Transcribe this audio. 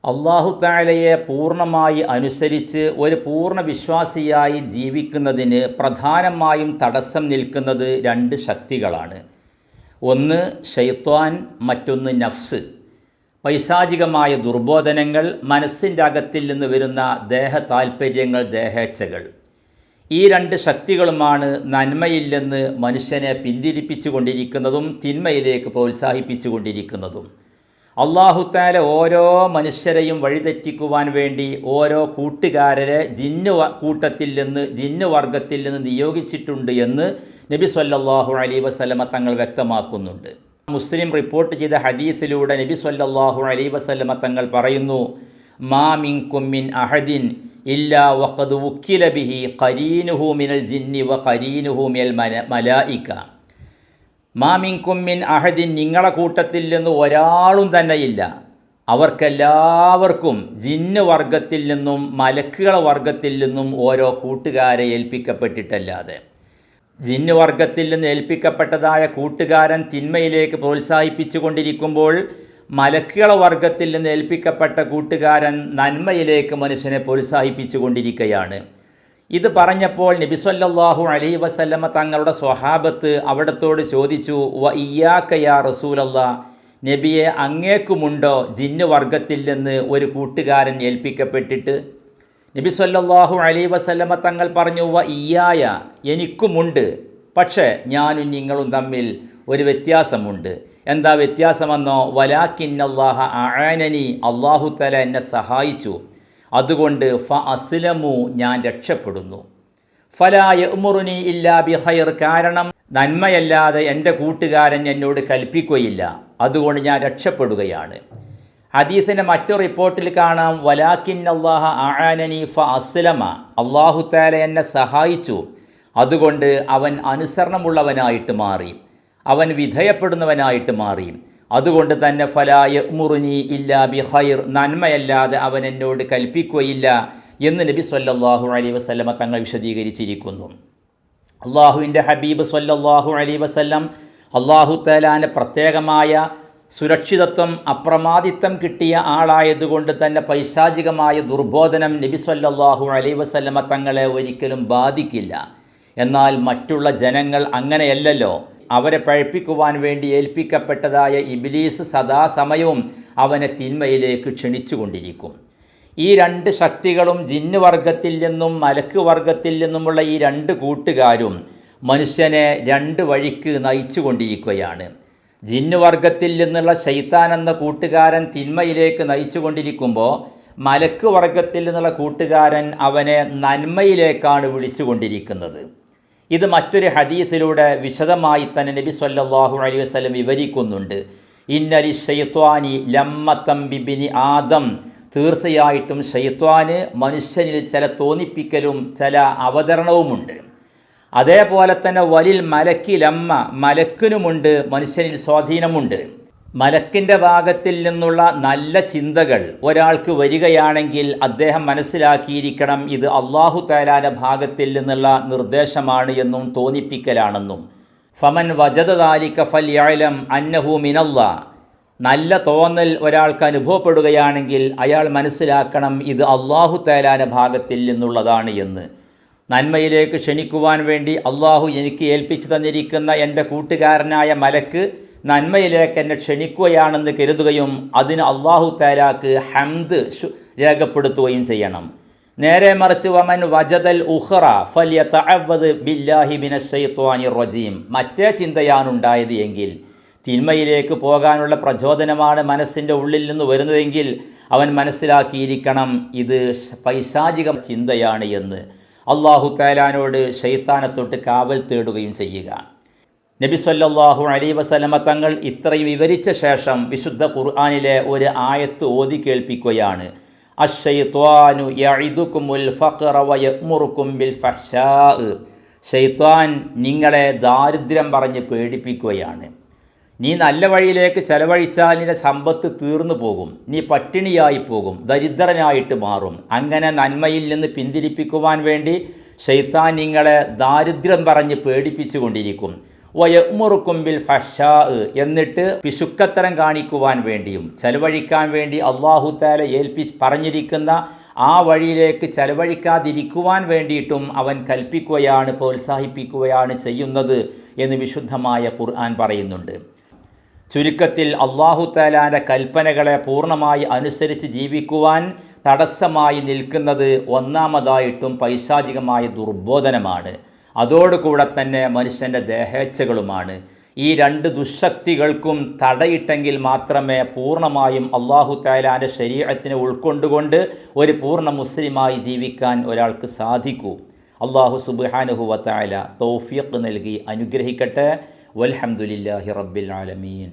അല്ലാഹു തആലയെ പൂർണ്ണമായി അനുസരിച്ച് ഒരു പൂർണ്ണ വിശ്വാസിയായി ജീവിക്കുന്നതിന് പ്രധാനമായും തടസ്സം നിൽക്കുന്നത് രണ്ട് ശക്തികളാണ്. ഒന്ന് ശൈത്വാൻ, മറ്റൊന്ന് നഫ്സ്. പൈശാചികമായ ദുർബോധനങ്ങൾ, മനസ്സിൻ്റെ അകത്തിൽ നിന്ന് വരുന്ന ദേഹ താൽപ്പര്യങ്ങൾ, ദേഹേച്ഛകൾ. ഈ രണ്ട് ശക്തികളുമാണ് നന്മയിൽ നിന്ന് മനുഷ്യനെ പിന്തിരിപ്പിച്ചു കൊണ്ടിരിക്കുന്നതും തിന്മയിലേക്ക് പ്രോത്സാഹിപ്പിച്ചു കൊണ്ടിരിക്കുന്നതും. അല്ലാഹു തആല ഓരോ മനുഷ്യരെയും വഴിതെറ്റിക്കുവാൻ വേണ്ടി ഓരോ കൂട്ടുകാരെ ജിന്ന് വർഗത്തിൽ നിന്ന് നിയോഗിച്ചിട്ടുണ്ട് എന്ന് നബി സല്ലല്ലാഹു അലൈഹി വസല്ലമ തങ്ങൾ വ്യക്തമാക്കുന്നുണ്ട്. മുസ്ലിം റിപ്പോർട്ട് ചെയ്ത ഹദീസിലൂടെ നബി സല്ലല്ലാഹു അലൈഹി വസല്ലമ തങ്ങൾ പറയുന്നു, മാ മിൻകും മിൻ അഹദിൻ ഇല്ലാ വഖദ് വുക്കില ബിഹി ഖരീനുഹു മിനൽ ജിന്നി വ ഖരീനുഹു മിനൽ മലായിക. മാ മിൻകും മിൻ അഹദിൻ, നിങ്ങളെ കൂട്ടത്തിൽ നിന്ന് ഒരാളും തന്നെയില്ല, അവർക്കെല്ലാവർക്കും ജിന്ന് വർഗത്തിൽ നിന്നും മലക്കുകളെ വർഗത്തിൽ നിന്നും ഓരോ കൂട്ടുകാരെ ഏൽപ്പിക്കപ്പെട്ടിട്ടല്ലാതെ. ജിന്ന് വർഗത്തിൽ നിന്ന് ഏൽപ്പിക്കപ്പെട്ടതായ കൂട്ടുകാരൻ തിന്മയിലേക്ക് പ്രോത്സാഹിപ്പിച്ചു കൊണ്ടിരിക്കുമ്പോൾ മലക്കുകളെ വർഗത്തിൽ നിന്ന് ഏൽപ്പിക്കപ്പെട്ട കൂട്ടുകാരൻ നന്മയിലേക്ക് മനുഷ്യനെ പ്രോത്സാഹിപ്പിച്ചു കൊണ്ടിരിക്കുകയാണ്. ഇത് പറഞ്ഞപ്പോൾ നബി സല്ലല്ലാഹു അലൈഹി വസല്ലമ തങ്ങളുടെ സ്വഹാബത്ത് അവിടത്തോട് ചോദിച്ചു, വ ഇയ്യാക യാ റസൂലല്ലാഹ്, നബിയെ അങ്ങേക്കുമുണ്ടോ ജിന്ന് വർഗത്തിൽ നിന്ന് ഒരു കൂട്ടുകാരൻ ഏൽപ്പിക്കപ്പെട്ടിട്ട്? നബി സല്ലല്ലാഹു അലൈഹി വസല്ലമ തങ്ങൾ പറഞ്ഞു, വ ഇയ്യായ, എനിക്കുമുണ്ട്, പക്ഷേ ഞാനും നിങ്ങളും തമ്മിൽ ഒരു വ്യത്യാസമുണ്ട്. എന്താ വ്യത്യാസമെന്നോ, വലാകിന്നല്ലാഹ അആനനി, അല്ലാഹു തആല എന്നെ സഹായിച്ചു, അതുകൊണ്ട് ഫ അസ്ലമു, ഞാൻ രക്ഷപ്പെടുന്നു. ഫലാ യഅ്മുറുനി ഇല്ലാ ബിഖൈർ, കാരണം നന്മയല്ലാതെ എൻ്റെ കൂട്ടുകാരൻ എന്നോട് കൽപ്പിക്കുകയില്ല, അതുകൊണ്ട് ഞാൻ രക്ഷപ്പെടുകയാണ്. ഹദീസിൻ്റെ മറ്റൊരു റിപ്പോർട്ടിൽ കാണാം, വലാകിന്നല്ലാഹ അആനനി ഫ അസ്ലമ, അല്ലാഹു തആല എന്നെ സഹായിച്ചു, അതുകൊണ്ട് അവൻ അനുസരണമുള്ളവനായിട്ട് മാറി, അവൻ വിധേയപ്പെടുന്നവനായിട്ട് മാറി, അതുകൊണ്ട് തന്നെ ഫലാ യഅ്മുറുനി ഇല്ലാ ബിഖൈർ, നന്മയല്ലാതെ അവൻ എന്നോട് കൽപ്പിക്കുകയില്ല എന്ന് നബി സല്ലല്ലാഹു അലൈഹി വസല്ലമ തങ്ങൾ വിശദീകരിച്ചിരിക്കുന്നു. അള്ളാഹുവിൻ്റെ ഹബീബ് സല്ലല്ലാഹു അലൈഹി വസല്ലം അല്ലാഹു തആലാൻ്റെ പ്രത്യേകമായ സുരക്ഷിതത്വം, അപ്രമാദിത്വം കിട്ടിയ ആളായതുകൊണ്ട് തന്നെ പൈശാചികമായ ദുർബോധനം നബി സല്ലല്ലാഹു അലൈഹി വസല്ലമ തങ്ങളെ ഒരിക്കലും ബാധിക്കില്ല. എന്നാൽ മറ്റുള്ള ജനങ്ങൾ അങ്ങനെയല്ലല്ലോ. അവരെ പഴിപ്പിക്കുവാൻ വേണ്ടി ഏൽപ്പിക്കപ്പെട്ടതായ ഇബ്ലീസ് സദാസമയവും അവനെ തിന്മയിലേക്ക് ക്ഷണിച്ചുകൊണ്ടിരിക്കും. ഈ രണ്ട് ശക്തികളും ജിന്ന് വർഗത്തിൽ നിന്നും മലക്ക് വർഗത്തിൽ നിന്നുമുള്ള ഈ രണ്ട് കൂട്ടുകാരും മനുഷ്യനെ രണ്ട് വഴിക്ക് നയിച്ചു കൊണ്ടിരിക്കുകയാണ്. ജിന്ന് വർഗത്തിൽ നിന്നുള്ള ശൈത്താൻ എന്ന കൂട്ടുകാരൻ തിന്മയിലേക്ക് നയിച്ചു കൊണ്ടിരിക്കുമ്പോൾ മലക്ക് വർഗത്തിൽ നിന്നുള്ള കൂട്ടുകാരൻ അവനെ നന്മയിലേക്കാണ് വിളിച്ചു കൊണ്ടിരിക്കുന്നത്. ഇത് മറ്റൊരു ഹദീസിലൂടെ വിശദമായി തന്നെ നബി സല്ലല്ലാഹു അലൈഹി വസല്ലം വിവരിക്കുന്നുണ്ട്. ഇന്നലി ശൈത്വാനി ലമ്മത്തം ബിബിനി ആദം, തീർച്ചയായിട്ടും ശൈത്വാന് മനുഷ്യനിൽ ചില തോന്നിപ്പിക്കലും ചില അവതരണവുമുണ്ട്. അതേപോലെ തന്നെ വലിൽ മലക്കി ലമ്മ, മലക്കിനുമുണ്ട് മനുഷ്യനിൽ സ്വാധീനമുണ്ട്. മലക്കിൻ്റെ ഭാഗത്തിൽ നിന്നുള്ള നല്ല ചിന്തകൾ ഒരാൾക്ക് വരികയാണെങ്കിൽ അദ്ദേഹം മനസ്സിലാക്കിയിരിക്കണം ഇത് അല്ലാഹു തആലാന്റെ ഭാഗത്തിൽ നിന്നുള്ള നിർദ്ദേശമാണ് എന്നും തോന്നിപ്പിക്കലാണെന്നും. ഫമൻ വജദ ദാലിക ഫൽയഅലം അന്നഹു മിനല്ലാഹ്, നല്ല തോന്നൽ ഒരാൾക്ക് അനുഭവപ്പെടുകയാണെങ്കിൽ അയാൾ മനസ്സിലാക്കണം ഇത് അല്ലാഹു തആലാന്റെ ഭാഗത്തിൽ നിന്നുള്ളതാണ് എന്ന്. നന്മയിലേക്ക് ക്ഷണിക്കുവാൻ വേണ്ടി അല്ലാഹു എനിക്ക് ഏൽപ്പിച്ചു തന്നിരിക്കുന്ന എൻ്റെ കൂട്ടുകാരനായ മലക്ക് നന്മയിലേക്ക് എന്നെ ക്ഷണിക്കുകയാണെന്ന് കരുതുകയും അതിന് അല്ലാഹു തആലാക്ക് ഹംദ് രേഖപ്പെടുത്തുകയും ചെയ്യണം. നേരെ മറിച്ച് വമൻ വജദൽ ഉഖറ ഫൽയതഅവദ് ബില്ലാഹി മിനശ് ശൈത്വാനിർ റജീം, മറ്റേ ചിന്തയാണുണ്ടായത് എങ്കിൽ, തിന്മയിലേക്ക് പോകാനുള്ള പ്രചോദനമാണ് മനസ്സിൻ്റെ ഉള്ളിൽ നിന്ന് വരുന്നതെങ്കിൽ അവൻ മനസ്സിലാക്കിയിരിക്കണം ഇത് പൈശാചിക ചിന്തയാണ് എന്ന്. അല്ലാഹു തആലാനോട് ശൈത്താനെ തൊട്ട് കാവൽ തേടുകയും ചെയ്യുക. നബി സല്ലല്ലാഹു അലൈഹി വസല്ലമ തങ്ങൾ ഇത്രയും വിവരിച്ച ശേഷം വിശുദ്ധ ഖുർആനിലെ ഒരു ആയത്ത് ഓതി കേൾപ്പിക്കുകയാണ്. അശ്ശൈത്വാനു യഇദുകുമുൽ ഫഖറ വയഅ്മുറുകും ബിൽ ഫഹ്ശാ, ശൈത്വാൻ നിങ്ങളെ ദാരിദ്ര്യം പറഞ്ഞ് പേടിപ്പിക്കുകയാണ്. നീ നല്ല വഴിയിലേക്ക് ചെലവഴിച്ചാൽ നിന്റെ സമ്പത്ത് തീർന്നു പോകും, നീ പട്ടിണിയായി പോകും, ദരിദ്രനായിട്ട് മാറും. അങ്ങനെ നന്മയിൽ നിന്ന് പിന്തിരിപ്പിക്കുവാൻ വേണ്ടി ശൈത്താൻ നിങ്ങളെ ദാരിദ്ര്യം പറഞ്ഞ് പേടിപ്പിച്ചു കൊണ്ടിരിക്കും. വയഅ്മുറുക്കും ബിൽ ഫഹ്ശാ, എന്നിട്ട് പിശുക്കത്തരം കാണിക്കുവാൻ വേണ്ടിയും ചെലവഴിക്കാൻ വേണ്ടി അല്ലാഹു തആല പറഞ്ഞിരിക്കുന്ന ആ വഴിയിലേക്ക് ചെലവഴിക്കാതിരിക്കുവാൻ വേണ്ടിയിട്ടും അവൻ കൽപ്പിക്കുകയാണ്, പ്രോത്സാഹിപ്പിക്കുകയാണ് ചെയ്യുന്നത് എന്ന് വിശുദ്ധമായ ഖുർആൻ പറയുന്നുണ്ട്. ചുരുക്കത്തിൽ അല്ലാഹു തആലാന്റെ കൽപ്പനകളെ പൂർണ്ണമായി അനുസരിച്ച് ജീവിക്കുവാൻ തടസ്സമായി നിൽക്കുന്നത് ഒന്നാമതായിട്ടും പൈശാചികമായ ദുർബോധനമാണ്. അതോടുകൂടെ തന്നെ മനുഷ്യൻ്റെ ദേഹേച്ഛകളുമാണ്. ഈ രണ്ട് ദുശക്തികൾക്കും തടയിട്ടെങ്കിൽ മാത്രമേ പൂർണ്ണമായും അല്ലാഹു തആലാന്റെ ശരീഅത്തിനെ ഉൾക്കൊണ്ടുകൊണ്ട് ഒരു പൂർണ്ണ മുസ്ലിമായി ജീവിക്കാൻ ഒരാൾക്ക് സാധിക്കൂ. അല്ലാഹു സുബ്ഹാനഹു വ തആല തൗഫീഖ് നൽകി അനുഗ്രഹിക്കട്ടെ. വൽഹംദുലില്ലാഹി റബ്ബിൽ ആലമീൻ.